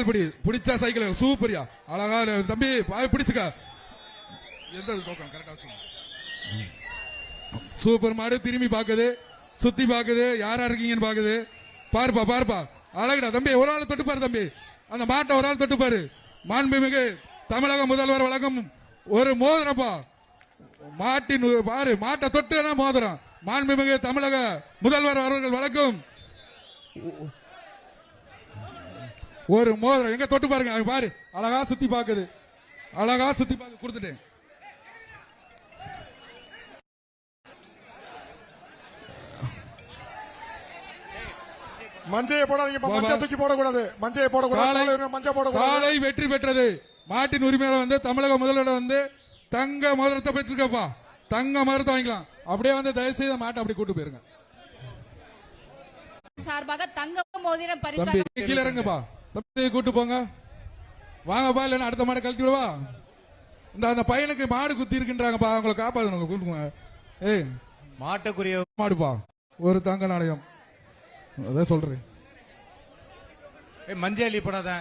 கால் பிடி பிடிச்சா சைக்கிள் சூப்பரியா அழகா தம்பி பிடிச்சுக்க எந்த தோக்கம் கரெக்டா வச்சு சூப்பர் மாடு திரும்பி பாக்குது சுத்தி பாக்குது யாரா இருக்கீங்கன்னு பாக்குது பாருப்பா பாருப்பா அழகுடா தம்பி ஒரு ஆள் தொட்டு பாரு தம்பி அந்த மாட்டை ஒரு ஆள் தொட்டு பாரு மாண்புமிகு தமிழக முதல்வர் வழங்கும் ஒரு மோதிரப்பா மாட்டின் பாரு மாட்டை தொட்டு மோதிரம் மாண்புமிகு தமிழக முதல்வர் அவர்கள் வழங்கும் ஒரு மோதிரம் எங்க தொட்டு பாருங்க பாரு அழகா சுத்தி பாக்குது அழகா சுத்தி பாக்கு கொடுத்துட்டேன் மஞ்சையை போடாதீங்க மஞ்சை தூக்கி போடக்கூடாது மஞ்சையை போடக்கூடாது மஞ்சள் போடக்கூடாது காலை வெற்றி பெற்றது மாட்டின் உரிமையாளர் வந்து தமிழக முதல்வர் வந்து தங்க மோதிரத்தை பெற்றிருக்கப்பா தங்க மோதிரத்தை வாங்கிக்கலாம் அப்படியே வந்து தயவு செய்து மாட்டை அப்படி கூட்டு போயிருங்க சார்பாக தங்க மோதிரம் பரிசு கீழே இறங்குப்பா தம்பி கூட்டு போங்க வாங்கப்பா இல்லைன்னா அடுத்த மாடை கழட்டி விடுவா இந்த அந்த பையனுக்கு மாடு குத்தி இருக்கின்றாங்கப்பா அவங்களை காப்பாத்து கூட்டுங்க ஏய் மாட்டுக்குரிய மாடுப்பா ஒரு தங்க நாணயம் அதான் சொல்றேன் மஞ்சள் போடாத